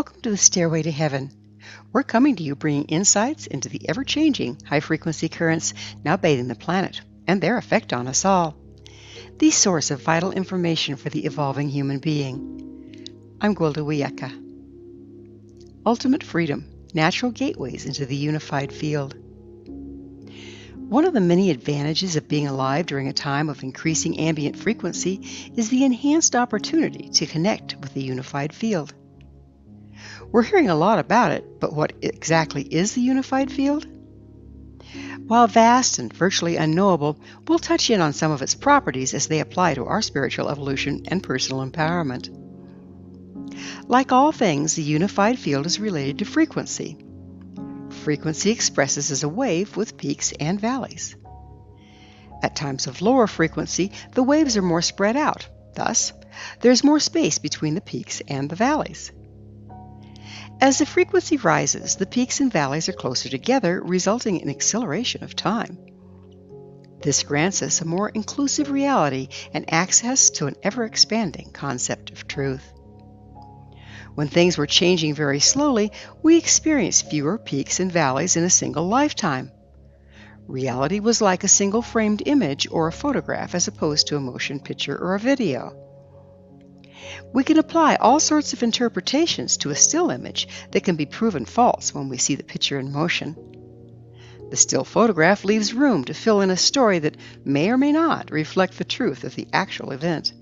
Welcome to the Stairway to Heaven. We're coming to you bringing insights into the ever-changing high-frequency currents now bathing the planet and their effect on us all. The source of vital information for the evolving human being. I'm Gwilda Wiyaka. Ultimate freedom, natural gateways into the unified field. One of the many advantages of being alive during a time of increasing ambient frequency is the enhanced opportunity to connect with the unified field. We're hearing a lot about it, but what exactly is the unified field? While vast and virtually unknowable, we'll touch in on some of its properties as they apply to our spiritual evolution and personal empowerment. Like all things, the unified field is related to frequency. Frequency expresses as a wave with peaks and valleys. At times of lower frequency, the waves are more spread out. Thus, there's more space between the peaks and the valleys. As the frequency rises, the peaks and valleys are closer together, resulting in acceleration of time. This grants us a more inclusive reality and access to an ever-expanding concept of truth. When things were changing very slowly, we experienced fewer peaks and valleys in a single lifetime. Reality was like a single framed image or a photograph as opposed to a motion picture or a video. We can apply all sorts of interpretations to a still image that can be proven false when we see the picture in motion. The still photograph leaves room to fill in a story that may or may not reflect the truth of the actual event.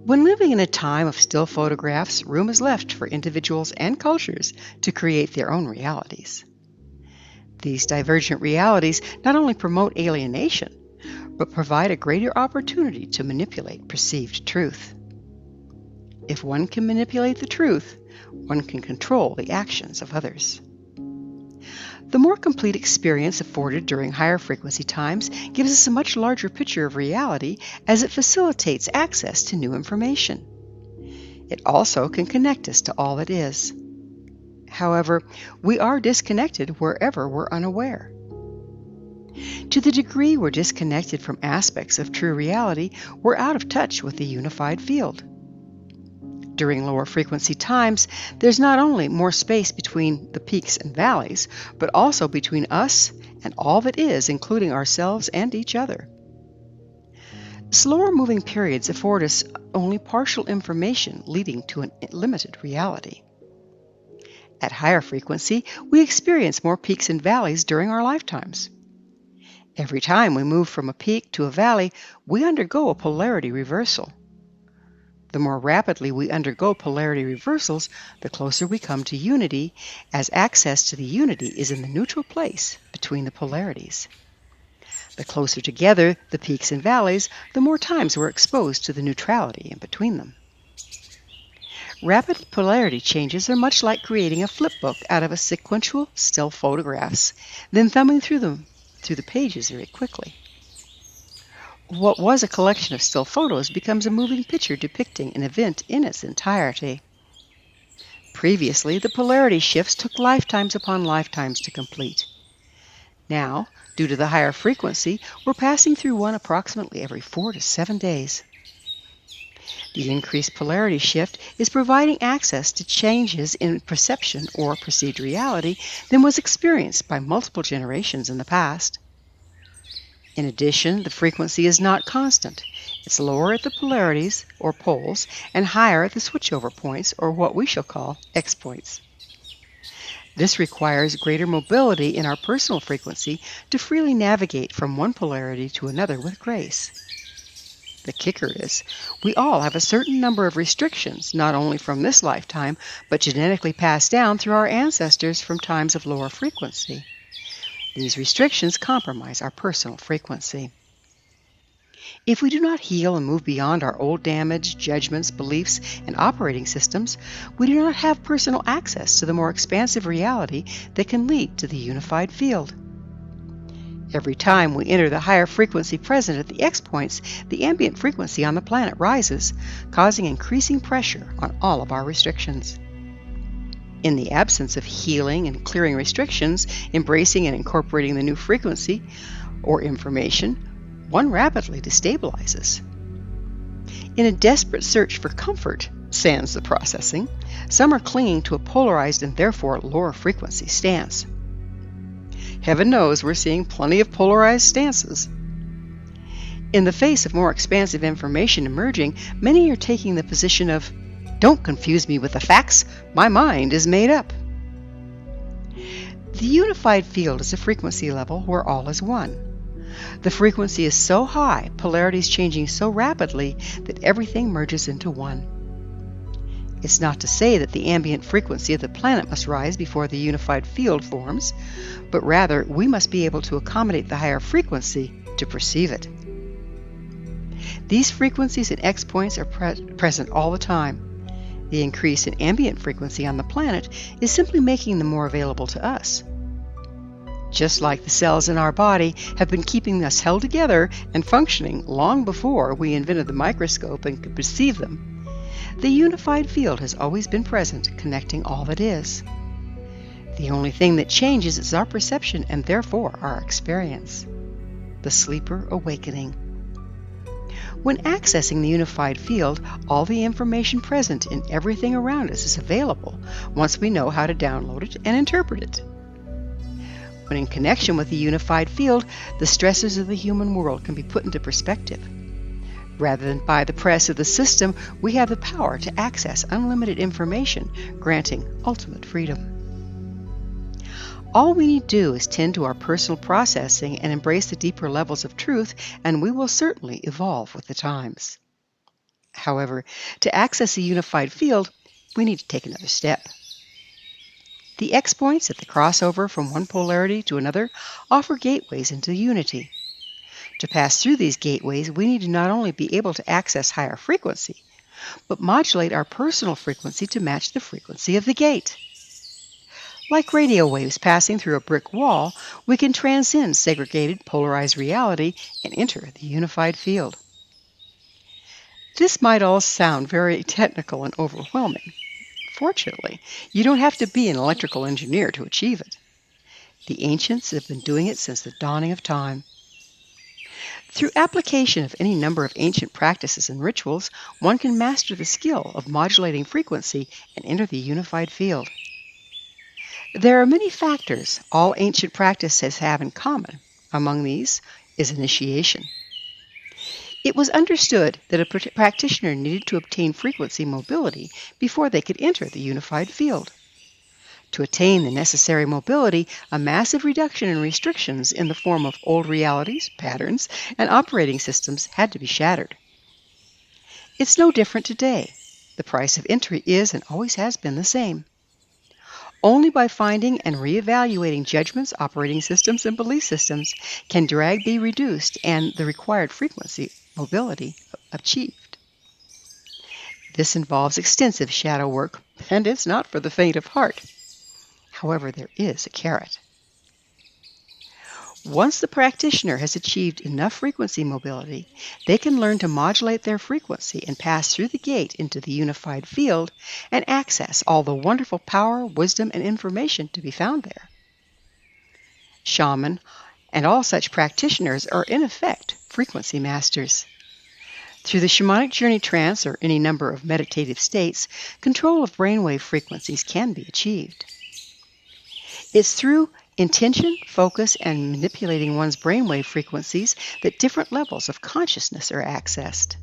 When living in a time of still photographs, room is left for individuals and cultures to create their own realities. These divergent realities not only promote alienation, but provide a greater opportunity to manipulate perceived truth. If one can manipulate the truth, one can control the actions of others. The more complete experience afforded during higher frequency times gives us a much larger picture of reality as it facilitates access to new information. It also can connect us to all that is. However, we are disconnected wherever we're unaware. To the degree we're disconnected from aspects of true reality, we're out of touch with the unified field. During lower frequency times, there's not only more space between the peaks and valleys, but also between us and all that is, including ourselves and each other. Slower moving periods afford us only partial information, leading to a limited reality. At higher frequency, we experience more peaks and valleys during our lifetimes. Every time we move from a peak to a valley, we undergo a polarity reversal. The more rapidly we undergo polarity reversals, the closer we come to unity, as access to the unity is in the neutral place between the polarities. The closer together the peaks and valleys, the more times we're exposed to the neutrality in between them. Rapid polarity changes are much like creating a flip book out of a sequential still photographs, then thumbing through the pages very quickly. What was a collection of still photos becomes a moving picture depicting an event in its entirety. Previously, the polarity shifts took lifetimes upon lifetimes to complete. Now, due to the higher frequency, we're passing through one approximately every 4 to 7 days. The increased polarity shift is providing access to changes in perception or perceived reality than was experienced by multiple generations in the past. In addition, the frequency is not constant. It's lower at the polarities, or poles, and higher at the switchover points, or what we shall call X points. This requires greater mobility in our personal frequency to freely navigate from one polarity to another with grace. The kicker is, we all have a certain number of restrictions, not only from this lifetime, but genetically passed down through our ancestors from times of lower frequency. These restrictions compromise our personal frequency. If we do not heal and move beyond our old damage, judgments, beliefs, and operating systems, we do not have personal access to the more expansive reality that can lead to the unified field. Every time we enter the higher frequency present at the X points, the ambient frequency on the planet rises, causing increasing pressure on all of our restrictions. In the absence of healing and clearing restrictions, embracing and incorporating the new frequency or information, one rapidly destabilizes. In a desperate search for comfort, sans the processing. Some are clinging to a polarized and therefore lower frequency stance. Heaven knows we're seeing plenty of polarized stances. In the face of more expansive information emerging, many are taking the position of, "Don't confuse me with the facts, my mind is made up." The unified field is a frequency level where all is one. The frequency is so high, polarity is changing so rapidly that everything merges into one. It's not to say that the ambient frequency of the planet must rise before the unified field forms, but rather we must be able to accommodate the higher frequency to perceive it. These frequencies and X points are present all the time. The increase in ambient frequency on the planet is simply making them more available to us. Just like the cells in our body have been keeping us held together and functioning long before we invented the microscope and could perceive them, the unified field has always been present, connecting all that is. The only thing that changes is our perception and therefore our experience. The sleeper awakening. When accessing the unified field, all the information present in everything around us is available once we know how to download it and interpret it. When in connection with the unified field, the stresses of the human world can be put into perspective. Rather than by the press of the system, we have the power to access unlimited information, granting ultimate freedom. All we need to do is tend to our personal processing and embrace the deeper levels of truth, and we will certainly evolve with the times. However, to access a unified field, we need to take another step. The X points at the crossover from one polarity to another offer gateways into unity. To pass through these gateways, we need to not only be able to access higher frequency, but modulate our personal frequency to match the frequency of the gate. Like radio waves passing through a brick wall, we can transcend segregated, polarized reality and enter the unified field. This might all sound very technical and overwhelming. Fortunately, you don't have to be an electrical engineer to achieve it. The ancients have been doing it since the dawning of time. Through application of any number of ancient practices and rituals, one can master the skill of modulating frequency and enter the unified field. There are many factors all ancient practices have in common. Among these is initiation. It was understood that a practitioner needed to obtain frequency mobility before they could enter the unified field. To attain the necessary mobility, a massive reduction in restrictions in the form of old realities, patterns, and operating systems had to be shattered. It's no different today. The price of entry is and always has been the same. Only by finding and reevaluating judgments, operating systems, and belief systems can drag be reduced and the required frequency mobility achieved. This involves extensive shadow work, and it's not for the faint of heart. However, there is a carrot. Once the practitioner has achieved enough frequency mobility, they can learn to modulate their frequency and pass through the gate into the unified field and access all the wonderful power, wisdom, and information to be found there. Shaman and all such practitioners are in effect frequency masters. Through the shamanic journey trance or any number of meditative states, control of brainwave frequencies can be achieved. It's through intention, focus, and manipulating one's brainwave frequencies that different levels of consciousness are accessed.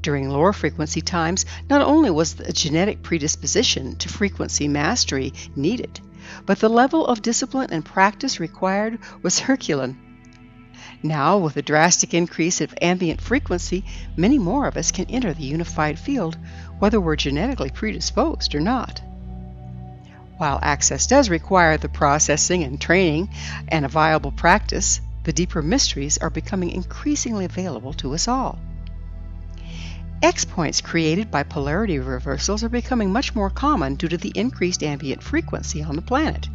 During lower frequency times, not only was the genetic predisposition to frequency mastery needed, but the level of discipline and practice required was Herculean. Now, with a drastic increase of ambient frequency, many more of us can enter the unified field, whether we're genetically predisposed or not. While access does require the processing and training and a viable practice, the deeper mysteries are becoming increasingly available to us all. X points created by polarity reversals are becoming much more common due to the increased ambient frequency on the planet.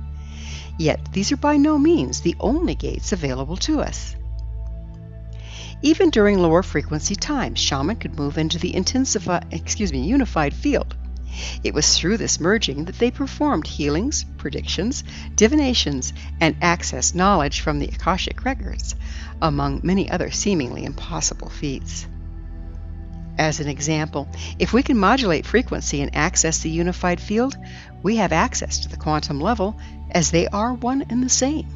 Yet these are by no means the only gates available to us. Even during lower frequency times, shaman could move into the unified field. It was through this merging that they performed healings, predictions, divinations, and accessed knowledge from the Akashic records, among many other seemingly impossible feats. As an example, if we can modulate frequency and access the unified field, we have access to the quantum level, as they are one and the same.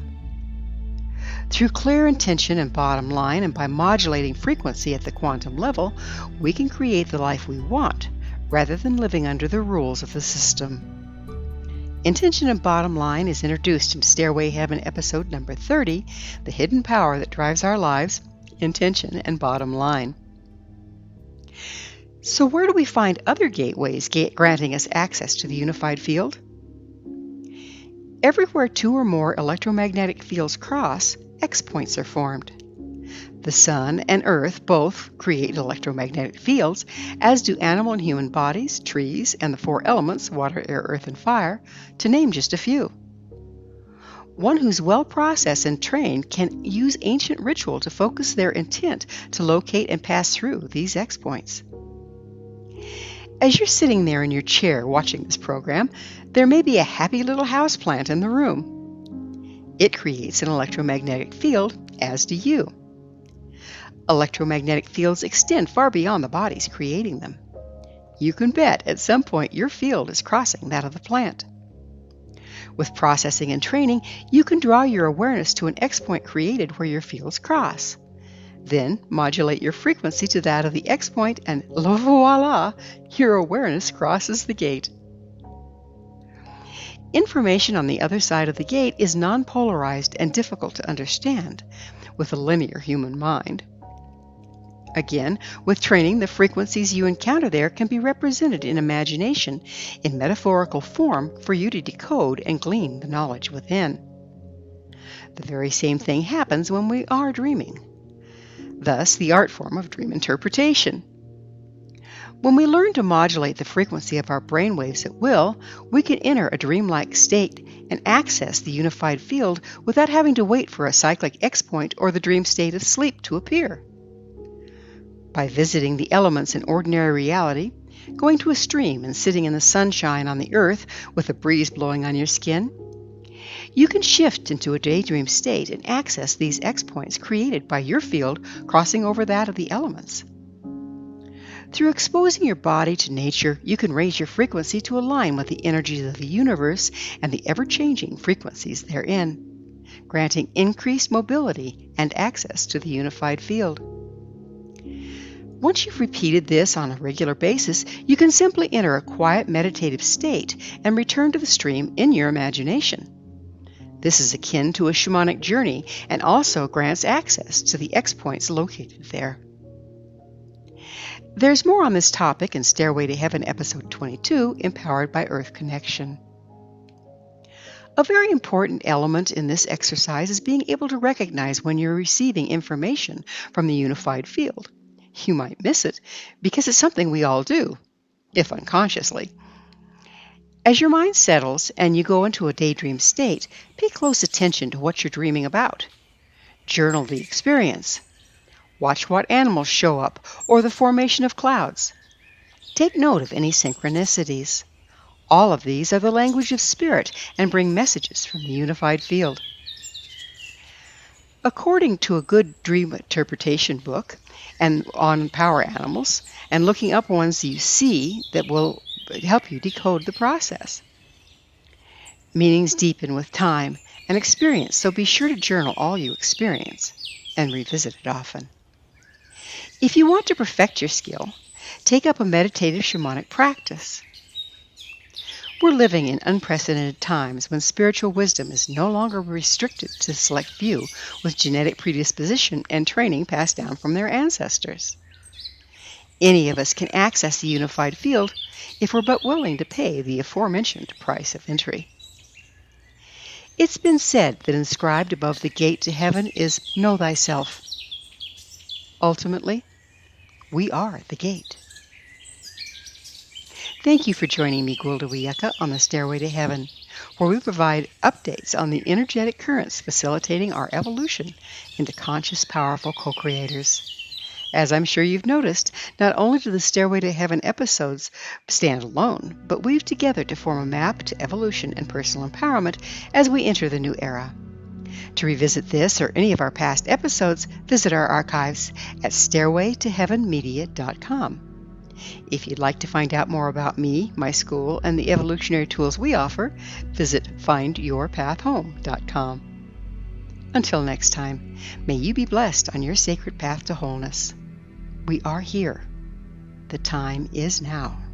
Through clear intention and bottom line, and by modulating frequency at the quantum level, we can create the life we want, rather than living under the rules of the system. Intention and bottom line is introduced in Stairway to Heaven episode number 30, The Hidden Power That Drives Our Lives, Intention and Bottom Line. So where do we find other gateways granting us access to the unified field? Everywhere two or more electromagnetic fields cross, X-points are formed. The Sun and Earth both create electromagnetic fields, as do animal and human bodies, trees, and the four elements, water, air, earth, and fire, to name just a few. One who's well processed and trained can use ancient ritual to focus their intent to locate and pass through these X-points. As you're sitting there in your chair watching this program, there may be a happy little houseplant in the room. It creates an electromagnetic field, as do you. Electromagnetic fields extend far beyond the bodies creating them. You can bet at some point your field is crossing that of the plant. With processing and training, you can draw your awareness to an X-point created where your fields cross. Then modulate your frequency to that of the X-point, and voila, your awareness crosses the gate. Information on the other side of the gate is non-polarized and difficult to understand with a linear human mind. Again, with training, the frequencies you encounter there can be represented in imagination in metaphorical form for you to decode and glean the knowledge within. The very same thing happens when we are dreaming. Thus, the art form of dream interpretation. When we learn to modulate the frequency of our brainwaves at will, we can enter a dreamlike state and access the unified field without having to wait for a cyclic X-point or the dream state of sleep to appear. By visiting the elements in ordinary reality, going to a stream and sitting in the sunshine on the earth with a breeze blowing on your skin, you can shift into a daydream state and access these X-points created by your field crossing over that of the elements. Through exposing your body to nature, you can raise your frequency to align with the energies of the universe and the ever-changing frequencies therein, granting increased mobility and access to the unified field. Once you've repeated this on a regular basis, you can simply enter a quiet meditative state and return to the stream in your imagination. This is akin to a shamanic journey and also grants access to the X-points located there. There's more on this topic in Stairway to Heaven episode 22, Empowered by Earth Connection. A very important element in this exercise is being able to recognize when you're receiving information from the unified field. You might miss it because it's something we all do, if unconsciously. As your mind settles and you go into a daydream state, pay close attention to what you're dreaming about. Journal the experience. Watch what animals show up or the formation of clouds. Take note of any synchronicities. All of these are the language of spirit and bring messages from the unified field. According to a good dream interpretation book and on power animals, and looking up ones you see that will help you decode the process. Meanings deepen with time and experience, so be sure to journal all you experience and revisit it often. If you want to perfect your skill, take up a meditative shamanic practice. We're living in unprecedented times when spiritual wisdom is no longer restricted to a select few with genetic predisposition and training passed down from their ancestors. Any of us can access the unified field if we're but willing to pay the aforementioned price of entry. It's been said that inscribed above the gate to heaven is "Know thyself." Ultimately, we are the gate. Thank you for joining me, Gwilda Wiyaka, on the Stairway to Heaven, where we provide updates on the energetic currents facilitating our evolution into conscious, powerful co-creators. As I'm sure you've noticed, not only do the Stairway to Heaven episodes stand alone, but weave together to form a map to evolution and personal empowerment as we enter the new era. To revisit this or any of our past episodes, visit our archives at stairwaytoheavenmedia.com. If you'd like to find out more about me, my school, and the evolutionary tools we offer, visit findyourpathhome.com. Until next time, may you be blessed on your sacred path to wholeness. We are here. The time is now.